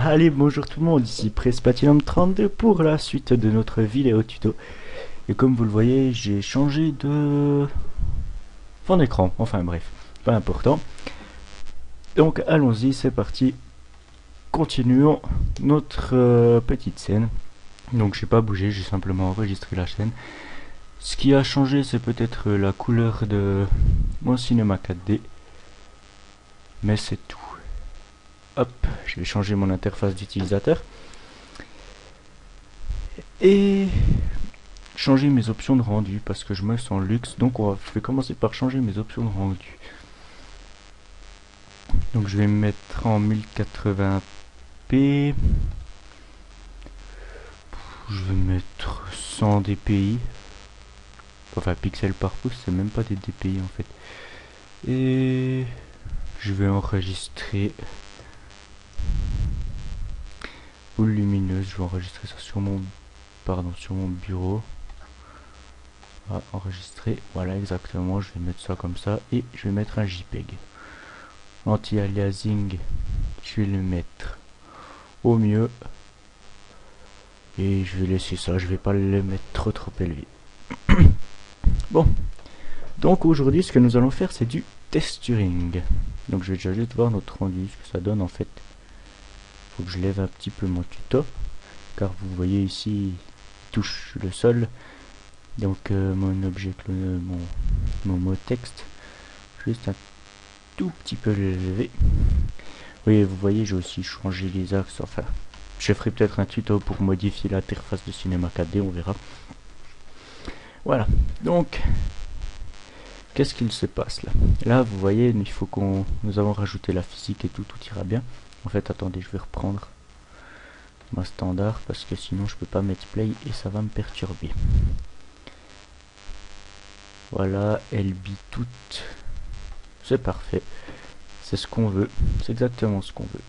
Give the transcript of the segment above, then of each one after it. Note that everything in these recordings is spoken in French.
Allez, bonjour tout le monde, ici PresPlatinum32 pour la suite de notre vidéo tuto. Et comme vous le voyez, j'ai changé de fond d'écran, enfin bref, pas important. Donc allons-y, c'est parti. Continuons notre petite scène. Donc j'ai pas bougé, j'ai simplement enregistré la scène. Ce qui a changé, c'est peut-être la couleur de mon cinéma 4D. Mais c'est tout. Hop, je vais changer mon interface d'utilisateur. Et changer mes options de rendu parce que je me sens luxe. Donc je vais commencer par changer mes options de rendu. Donc je vais me mettre en 1080p. Je vais mettre 100 dpi. Enfin pixels par pouce, c'est même pas des dpi en fait. Et je vais enregistrer full lumineuse. Je vais enregistrer ça sur mon sur mon bureau. Enregistrer, voilà exactement, je vais mettre ça comme ça et je vais mettre un JPEG. Anti-aliasing, je vais le mettre au mieux et je vais laisser ça, je vais pas le mettre trop élevé. Bon, donc aujourd'hui ce que nous allons faire c'est du testuring. Donc je vais déjà juste voir notre rendu, ce que ça donne en fait. Faut que je lève un petit peu mon tuto car vous voyez ici il touche le sol. Donc mon objet, mon mot texte, juste un tout petit peu l'élever. Oui, vous voyez, j'ai aussi changé les axes. Enfin, je ferai peut-être un tuto pour modifier l'interface de Cinema 4D, on verra. Voilà, donc, qu'est-ce qu'il se passe là? Là, vous voyez, il faut nous avons rajouté la physique et tout ira bien. En fait, attendez, je vais reprendre ma standard parce que sinon je peux pas mettre play et ça va me perturber. Voilà, elle bit toute. C'est parfait. C'est ce qu'on veut. C'est exactement ce qu'on veut.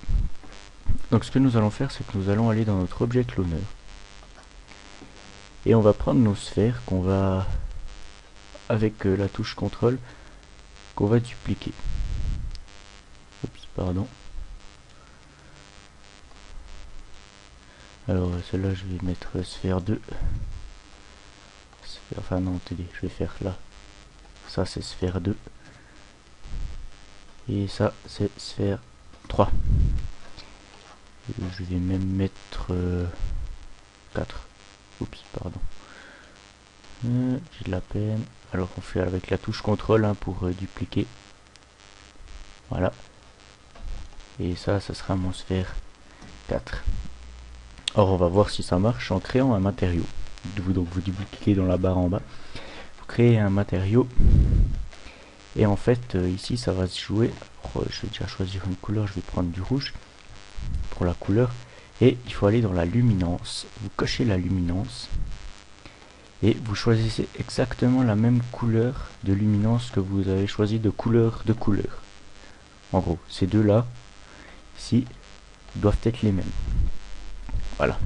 Donc ce que nous allons faire, c'est que nous allons aller dans notre objet cloneur. Et on va prendre nos sphères qu'on va, avec la touche contrôle, qu'on va dupliquer. Oups, pardon. Alors celle-là, je vais mettre sphère 2. Enfin non, attendez, je vais faire là. Ça c'est sphère 2. Et ça c'est sphère 3. Et je vais même mettre 4. Oups, pardon. J'ai de la peine. Alors on fait avec la touche contrôle pour dupliquer. Voilà. Et ça sera mon sphère 4. Or on va voir si ça marche en créant un matériau. Donc vous dupliquez dans la barre en bas. Vous créez un matériau. Et en fait ici ça va se jouer. Alors, je vais déjà choisir une couleur. Je vais prendre du rouge pour la couleur. Et il faut aller dans la luminance. Vous cochez la luminance. Et vous choisissez exactement la même couleur de luminance que vous avez choisi de couleur de couleur. En gros, ces deux-là, ici, doivent être les mêmes. Voilà.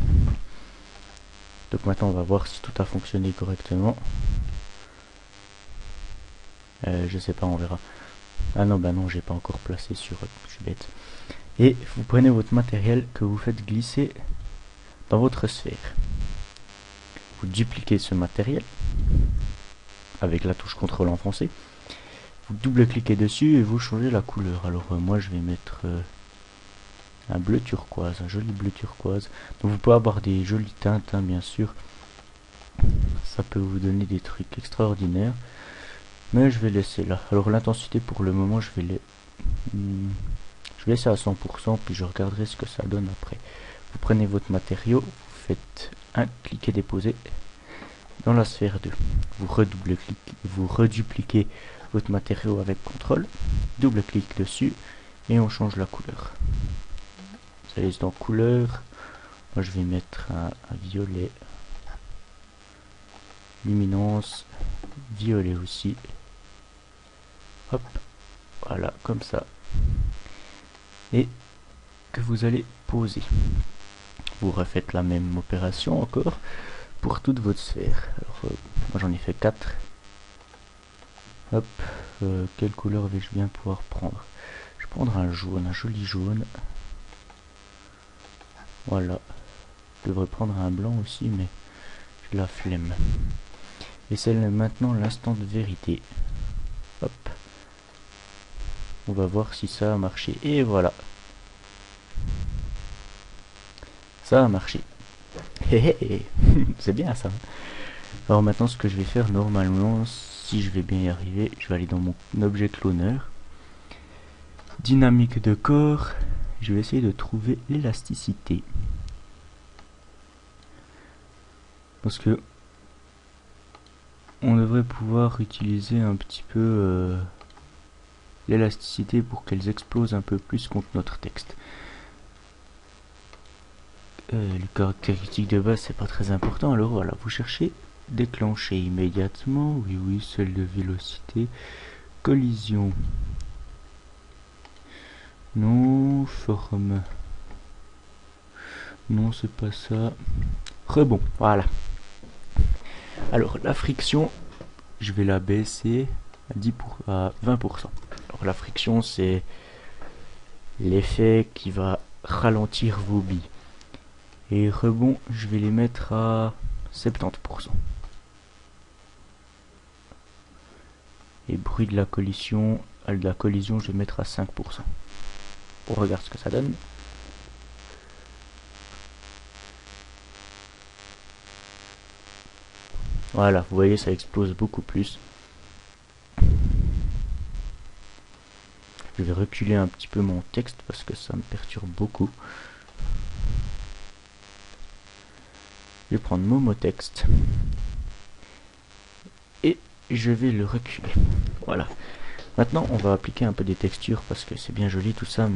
Donc maintenant, on va voir si tout a fonctionné correctement. Je sais pas, on verra. Ah non, bah non, j'ai pas encore placé sur... Je suis bête. Et vous prenez votre matériel que vous faites glisser dans votre sphère. Vous dupliquez ce matériel avec la touche contrôle enfoncée. Vous double-cliquez dessus et vous changez la couleur. Alors moi je vais mettre un bleu turquoise, un joli bleu turquoise. Donc vous pouvez avoir des jolies teintes, bien sûr. Ça peut vous donner des trucs extraordinaires. Mais je vais laisser là. Alors l'intensité pour le moment je vais laisser à 100%, puis je regarderai ce que ça donne après. Vous prenez votre matériau, vous faites un cliquer déposer dans la sphère 2. Vous redupliquez votre matériau avec contrôle, double-clic dessus et on change la couleur. Vous allez dans couleur, moi je vais mettre un violet, luminance, violet aussi. Hop, voilà, comme ça. Et que vous allez poser. Vous refaites la même opération encore pour toute votre sphère. Alors, moi j'en ai fait 4. Hop, quelle couleur vais-je bien pouvoir prendre? Je vais prendre un jaune, un joli jaune. Voilà. Je devrais prendre un blanc aussi, mais j'ai la flemme. Et c'est maintenant l'instant de vérité. Hop. On va voir si ça a marché. Et voilà. Ça a marché. Hé hé. C'est bien ça. Alors maintenant, ce que je vais faire normalement, si je vais bien y arriver, je vais aller dans mon objet cloneur. Dynamique de corps. Je vais essayer de trouver l'élasticité. Parce que on devrait pouvoir utiliser un petit peu l'élasticité pour qu'elles explosent un peu plus contre notre texte. Les caractéristiques de base, c'est pas très important. Alors voilà, vous cherchez déclencher immédiatement. Oui, oui, celle de vélocité. Collision. Non, forme. Non, c'est pas ça. Rebond, voilà. Alors, la friction, je vais la baisser à 20%. Alors, la friction, c'est l'effet qui va ralentir vos billes. Et rebond, je vais les mettre à 70%. Et bruit de la collision, je vais mettre à 5%. On regarde ce que ça donne. Voilà, vous voyez, ça explose beaucoup plus. Je vais reculer un petit peu mon texte parce que ça me perturbe beaucoup. Je vais prendre mon mot texte et je vais le reculer. Voilà. Maintenant, on va appliquer un peu des textures parce que c'est bien joli tout ça,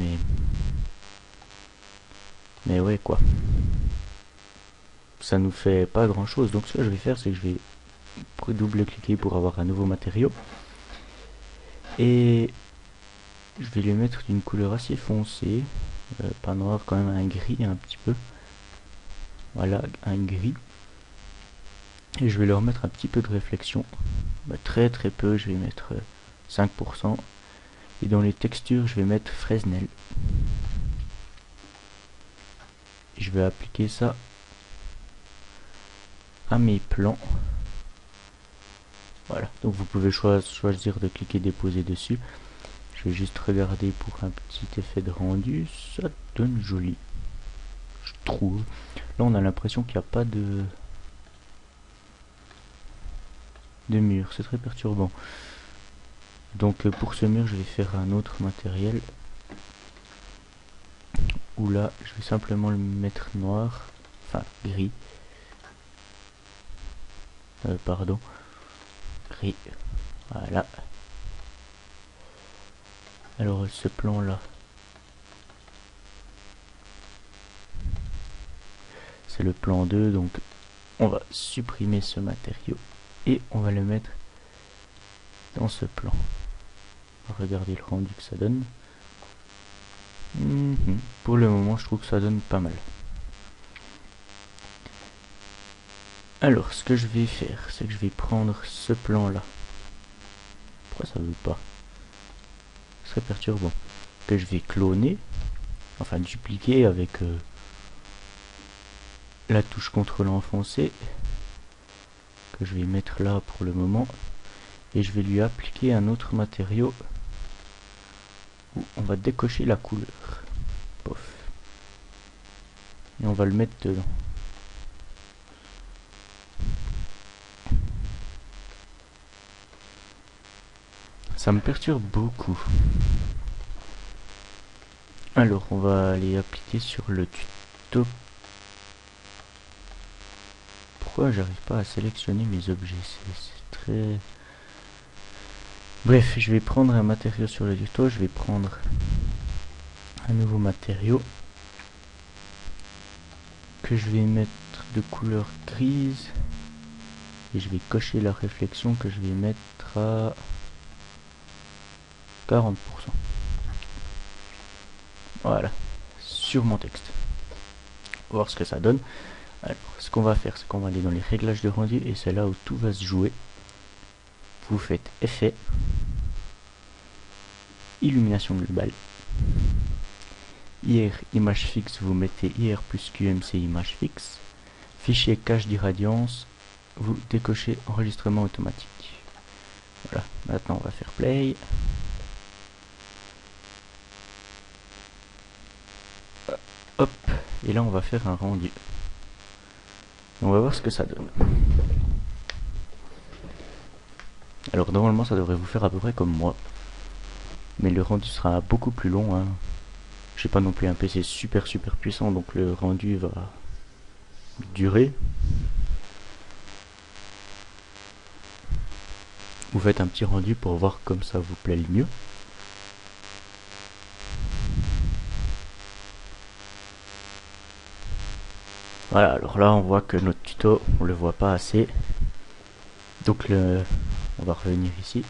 mais ouais quoi. Ça nous fait pas grand chose. Donc ce que je vais faire, c'est que je vais double-cliquer pour avoir un nouveau matériau et je vais lui mettre d'une couleur assez foncée, pas noir, quand même un gris un petit peu. Voilà, un gris. Et je vais leur mettre un petit peu de réflexion. Très très peu, je vais mettre 5%. Et dans les textures, je vais mettre Fresnel. Je vais appliquer ça à mes plans. Voilà, donc vous pouvez choisir de cliquer déposer dessus. Je vais juste regarder pour un petit effet de rendu. Ça donne joli, je trouve. Là on a l'impression qu'il n'y a pas de mur, c'est très perturbant. Donc pour ce mur je vais faire un autre matériel où là je vais simplement le mettre noir, enfin gris, pardon, gris, voilà. Alors ce plan là, c'est le plan 2, donc on va supprimer ce matériau et on va le mettre dans ce plan. Regardez le rendu que ça donne. Pour le moment je trouve que ça donne pas mal. Alors ce que je vais faire, c'est que je vais prendre ce plan là. Pourquoi ça veut pas? C'est très perturbant. Que je vais cloner, enfin dupliquer avec la touche contrôle enfoncée, que je vais mettre là pour le moment, et je vais lui appliquer un autre matériau où on va décocher la couleur. Pof. Et on va le mettre dedans. Ça me perturbe beaucoup. Alors on va aller appliquer sur le tuto. Pourquoi j'arrive pas à sélectionner mes objets? C'est très... Bref, je vais prendre un matériau sur le tuto. Je vais prendre un nouveau matériau que je vais mettre de couleur grise. Et je vais cocher la réflexion que je vais mettre à 40%. Voilà, sur mon texte. On va voir ce que ça donne. Alors, ce qu'on va faire, c'est qu'on va aller dans les réglages de rendu et c'est là où tout va se jouer. Vous faites effet, illumination globale, IR image fixe, vous mettez IR plus QMC image fixe. Fichier cache d'irradiance, vous décochez enregistrement automatique. Voilà, maintenant on va faire play. Hop, et là on va faire un rendu. On va voir ce que ça donne. Alors normalement ça devrait vous faire à peu près comme moi. Mais le rendu sera beaucoup plus long. Hein. J'ai pas non plus un PC super puissant, donc le rendu va durer. Vous faites un petit rendu pour voir comme ça vous plaît le mieux. Voilà, alors là on voit que notre tuto, on le voit pas assez. Donc on va revenir ici.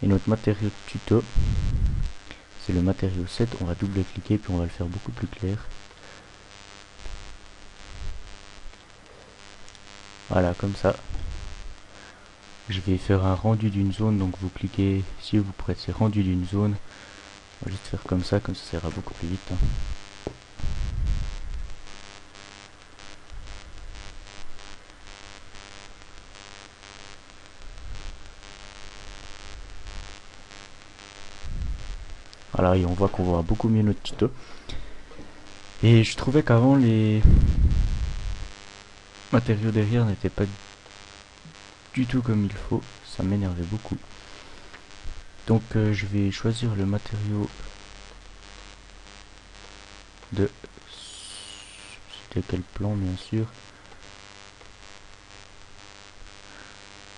Et notre matériau de tuto, c'est le matériau 7. On va double-cliquer puis on va le faire beaucoup plus clair. Voilà, comme ça. Je vais faire un rendu d'une zone, donc vous cliquez si vous pressez rendu d'une zone. On va juste faire comme ça ira beaucoup plus vite. Hein. Voilà, et on voit qu'on voit beaucoup mieux notre tuto. Et je trouvais qu'avant les matériaux derrière n'étaient pas du tout comme il faut. Ça m'énervait beaucoup. Donc je vais choisir le matériau de... C'était quel plan bien sûr.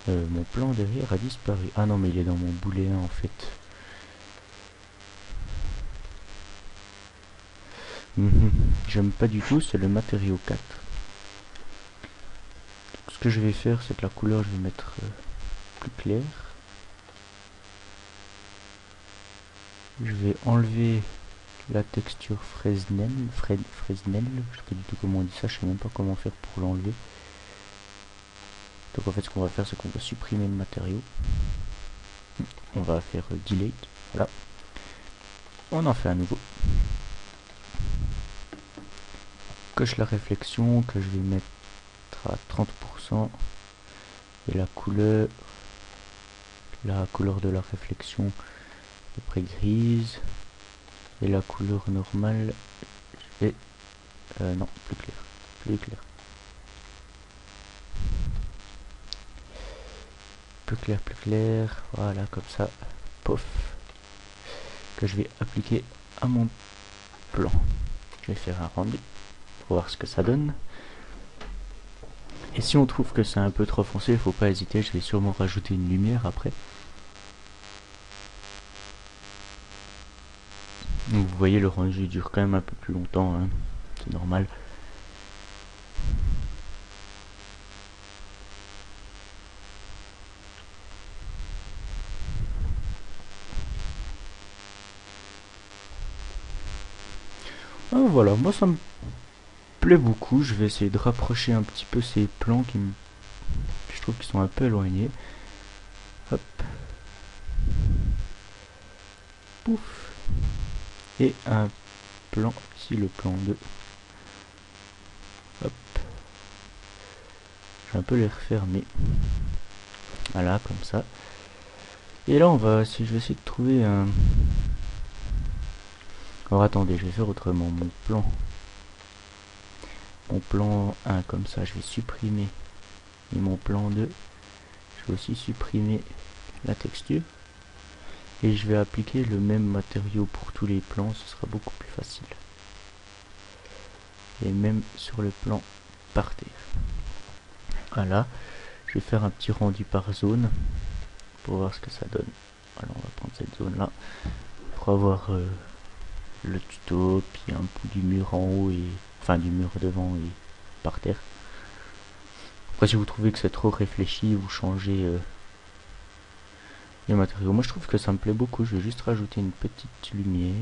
Mon plan derrière a disparu. Ah non mais il est dans mon booléen en fait. J'aime pas du tout, c'est le matériau 4. Donc, ce que je vais faire, c'est que la couleur je vais mettre plus claire. Je vais enlever la texture Fresnel, je sais pas du tout comment on dit ça, je sais même pas comment faire pour l'enlever. Donc en fait ce qu'on va faire, c'est qu'on va supprimer le matériau. On va faire delete, voilà. On en fait un nouveau. Coche la réflexion que je vais mettre à 30%. Et la couleur de la réflexion à peu près grise. Et la couleur normale, je vais... non, plus clair. Plus clair. Plus clair. Voilà, comme ça. Pof. Que je vais appliquer à mon plan. Je vais faire un rendu pour voir ce que ça donne. Et si on trouve que c'est un peu trop foncé, il faut pas hésiter, je vais sûrement rajouter une lumière après. Donc vous voyez, le rendu dure quand même un peu plus longtemps, hein. C'est normal. Ah, voilà, moi ça me plaît beaucoup. Je vais essayer de rapprocher un petit peu ces plans qui me... je trouve qu'ils sont un peu éloignés. Hop. Pouf. Et un plan, ici le plan 2. Hop. Je vais un peu les refermer. Voilà, comme ça. Et là on va, si je vais essayer de trouver un... Alors attendez, je vais faire autrement. Mon plan 1, comme ça, je vais supprimer. Et mon plan 2, je vais aussi supprimer la texture. Et je vais appliquer le même matériau pour tous les plans, ce sera beaucoup plus facile. Et même sur le plan par terre. Voilà, je vais faire un petit rendu par zone pour voir ce que ça donne. Alors on va prendre cette zone là pour avoir le tuto, puis un bout du mur en haut et enfin du mur devant et par terre. Après si vous trouvez que c'est trop réfléchi, vous changez les matériaux. Moi je trouve que ça me plaît beaucoup, je vais juste rajouter une petite lumière.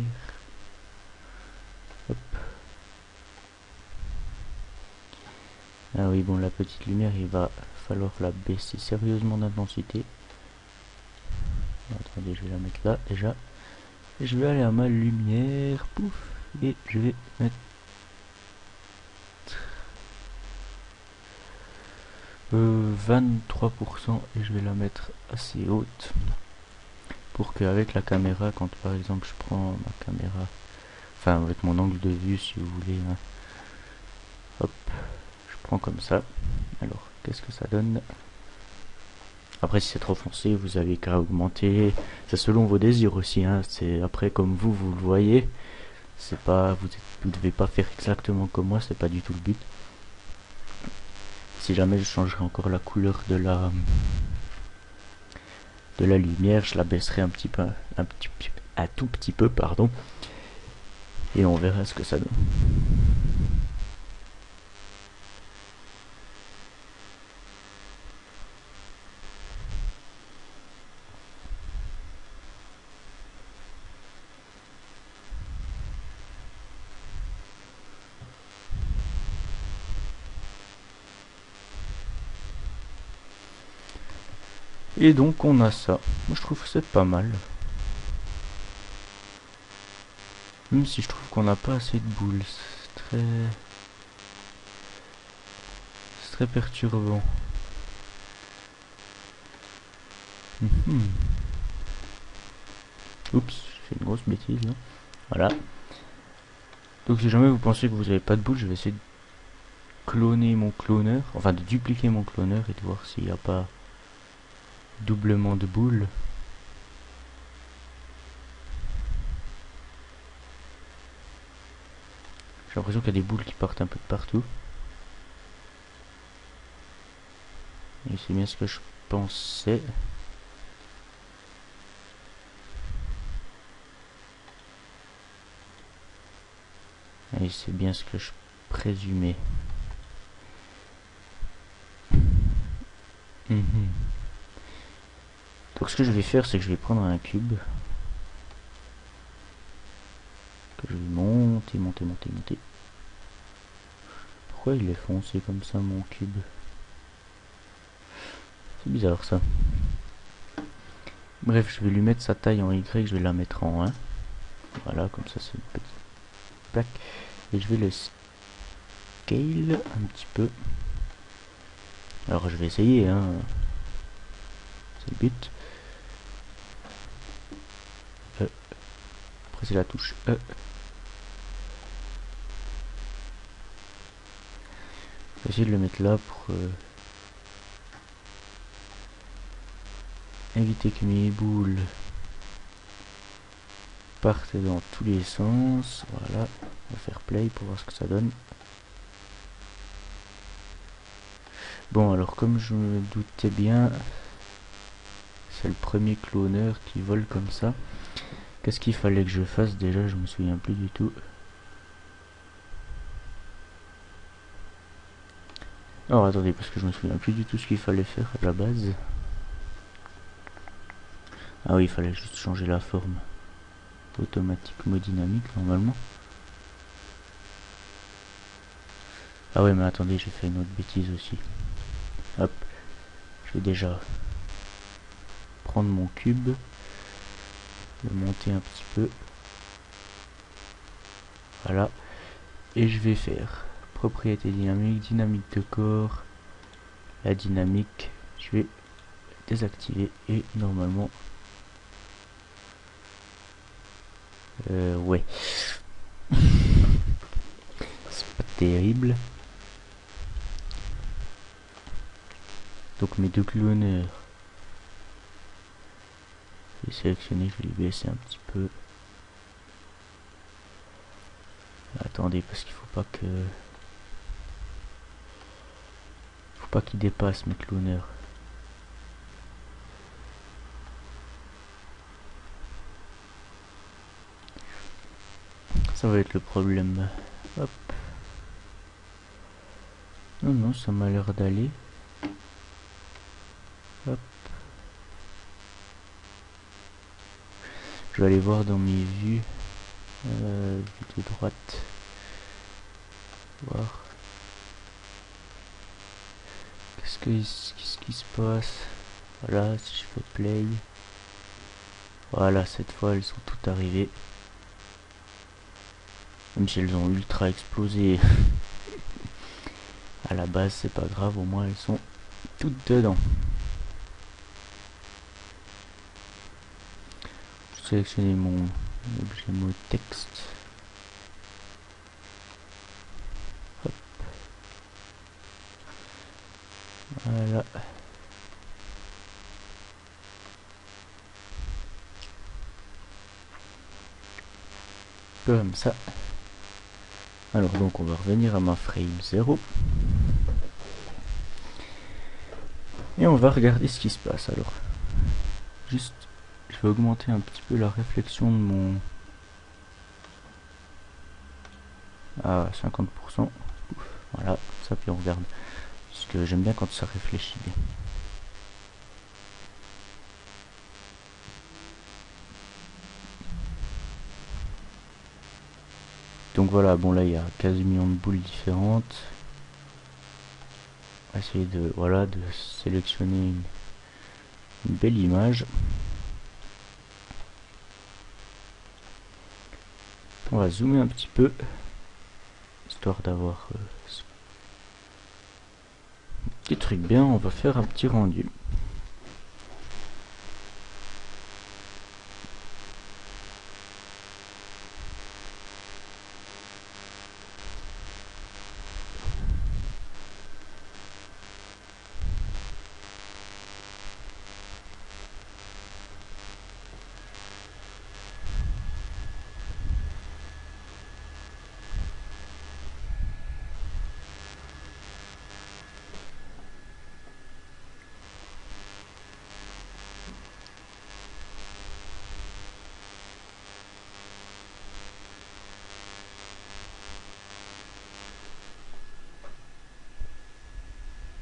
Hop. Ah oui bon, la petite lumière il va falloir la baisser sérieusement d'intensité. Attendez, je vais la mettre là déjà. Et je vais aller à ma lumière, pouf, et je vais mettre 23% et je vais la mettre assez haute pour qu'avec la caméra, quand par exemple je prends ma caméra, enfin avec mon angle de vue si vous voulez, hein, hop, je prends comme ça. Alors qu'est-ce que ça donne? Après si c'est trop foncé, vous avez qu'à augmenter, c'est selon vos désirs aussi, hein. C'est après comme vous le voyez, c'est pas, vous devez pas faire exactement comme moi, c'est pas du tout le but. Si jamais je changerai encore la couleur de la lumière, je la baisserai un tout petit peu, pardon, et on verra ce que ça donne. Et donc on a ça. Moi je trouve que c'est pas mal. Même si je trouve qu'on n'a pas assez de boules. C'est très perturbant. Oups, j'ai fait une grosse bêtise là. Voilà. Donc si jamais vous pensez que vous n'avez pas de boules, je vais essayer de cloner mon cloneur. Enfin de dupliquer mon cloneur et de voir s'il n'y a pas doublement de boules. J'ai l'impression qu'il y a des boules qui partent un peu de partout. Et c'est bien ce que je pensais. Et c'est bien ce que je présumais. Donc ce que je vais faire, c'est que je vais prendre un cube. Que je vais monter. Pourquoi il est foncé comme ça mon cube? C'est bizarre ça. Bref, je vais lui mettre sa taille en Y, je vais la mettre en 1. Voilà, comme ça c'est une petite plaque. Et je vais le scale un petit peu. Alors je vais essayer, hein. C'est le but. Presser la touche E. Je vais essayer de le mettre là pour éviter que mes boules partent dans tous les sens. Voilà, on va faire play pour voir ce que ça donne. Bon, alors comme je me doutais bien, c'est le premier cloneur qui vole comme ça. Qu'est-ce qu'il fallait que je fasse déjà? Je me souviens plus du tout. Alors attendez, parce que je me souviens plus du tout ce qu'il fallait faire à la base. Ah oui, il fallait juste changer la forme. Automatiquement dynamique normalement. Ah ouais, mais attendez, j'ai fait une autre bêtise aussi. Hop, je vais déjà prendre mon cube, le monter un petit peu. Voilà, et je vais faire propriété dynamique, dynamique de corps, la dynamique, je vais désactiver et normalement, ouais, c'est pas terrible. Donc mes deux cloneurs, je vais sélectionner, je vais les baisser un petit peu. Attendez, parce qu'il faut pas qu'ils dépassent mes cloneurs. Ça va être le problème. Hop. Non, ça m'a l'air d'aller. Hop. Je vais aller voir dans mes vues. Vue de droite. Voir. Qu'est-ce qui se passe? Voilà, si je fais play. Voilà, cette fois elles sont toutes arrivées. Même si elles ont ultra explosé à la base, c'est pas grave, au moins elles sont toutes dedans. Je vais sélectionner mon objet mot texte. Hop. Voilà. Comme ça. Alors donc on va revenir à ma frame 0. Et on va regarder ce qui se passe. Alors, juste, je vais augmenter un petit peu la réflexion de mon... à 50%. Voilà, ça puis on regarde. Parce que j'aime bien quand ça réfléchit bien. Donc voilà, bon là il y a 15 millions de boules différentes. On va essayer de, voilà, de sélectionner une belle image. On va zoomer un petit peu, histoire d'avoir ce petit truc bien. On va faire un petit rendu.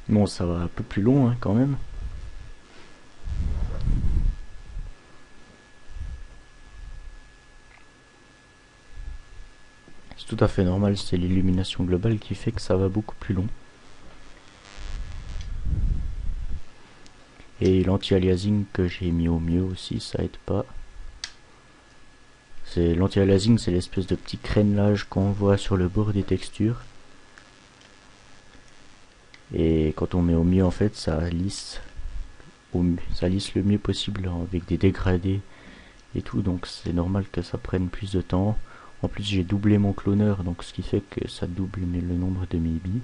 Bon, ça va un peu plus long hein, quand même. C'est tout à fait normal, c'est l'illumination globale qui fait que ça va beaucoup plus long. Et l'anti-aliasing que j'ai mis au mieux aussi, ça aide pas. C'est l'anti-aliasing, c'est l'espèce de petit crénelage qu'on voit sur le bord des textures. Et quand on met au mieux, en fait, ça lisse le mieux possible avec des dégradés et tout. Donc c'est normal que ça prenne plus de temps. En plus, j'ai doublé mon cloneur, donc ce qui fait que ça double le nombre de mes billes.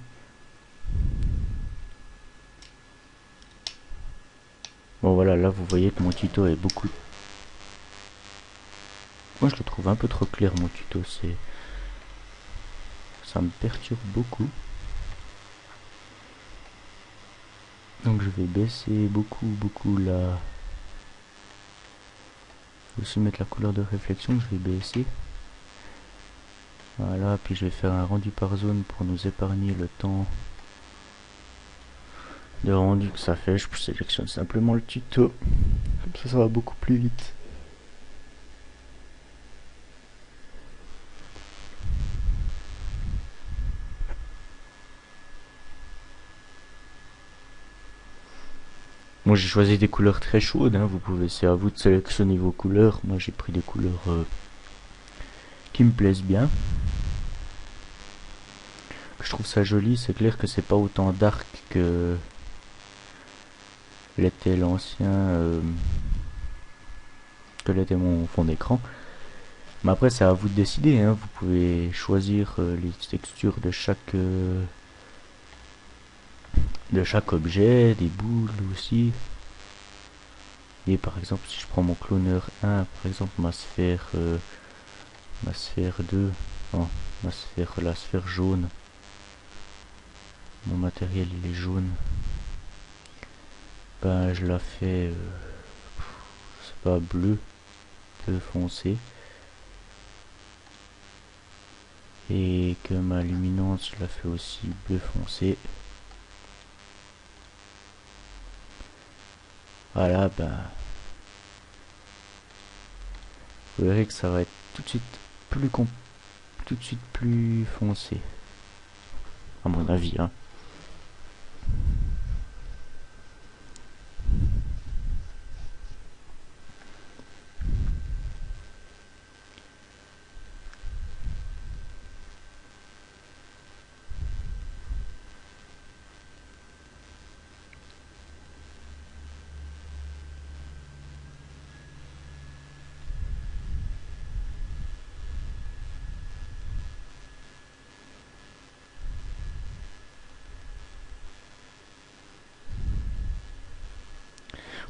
Bon voilà, là vous voyez que mon tuto est beaucoup... Moi je le trouve un peu trop clair mon tuto, ça me perturbe beaucoup. Donc je vais baisser beaucoup la... aussi mettre la couleur de réflexion, je vais baisser. Voilà, puis je vais faire un rendu par zone pour nous épargner le temps de rendu que ça fait. Je sélectionne simplement le tuto, comme ça va beaucoup plus vite. Moi j'ai choisi des couleurs très chaudes, hein. Vous pouvez, c'est à vous de sélectionner vos couleurs. Moi j'ai pris des couleurs qui me plaisent bien. Je trouve ça joli, c'est clair que c'est pas autant dark que l'était l'ancien, que l'était mon fond d'écran. Mais après c'est à vous de décider, hein. Vous pouvez choisir les textures de chaque objet, des boules aussi. Et par exemple si je prends mon cloneur 1, par exemple ma sphère 2, non, la sphère jaune, mon matériel il est jaune, ben je la fais c'est pas bleu foncé, et que ma luminance je la fais aussi bleu foncé. Voilà, ben vous verrez que ça va être tout de suite plus foncé, à mon avis, hein.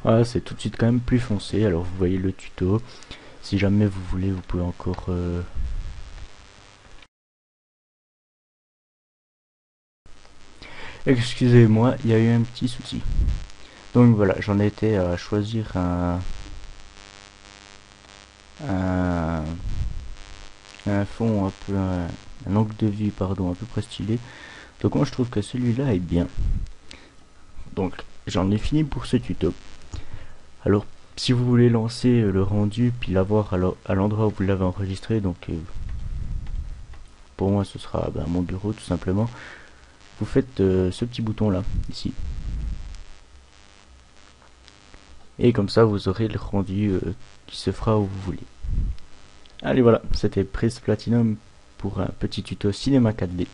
Voilà, c'est tout de suite quand même plus foncé. Alors vous voyez le tuto. Si jamais vous voulez, vous pouvez encore... Excusez-moi, il y a eu un petit souci. Donc voilà, j'en étais à choisir un, un fond un peu... un angle de vue, pardon, un peu près stylé. Donc moi je trouve que celui-là est bien. Donc j'en ai fini pour ce tuto. Alors si vous voulez lancer le rendu puis l'avoir à l'endroit où vous l'avez enregistré, donc pour moi ce sera mon bureau tout simplement, vous faites ce petit bouton là, ici. Et comme ça vous aurez le rendu qui se fera où vous voulez. Allez voilà, c'était Prise Platinum pour un petit tuto cinéma 4D.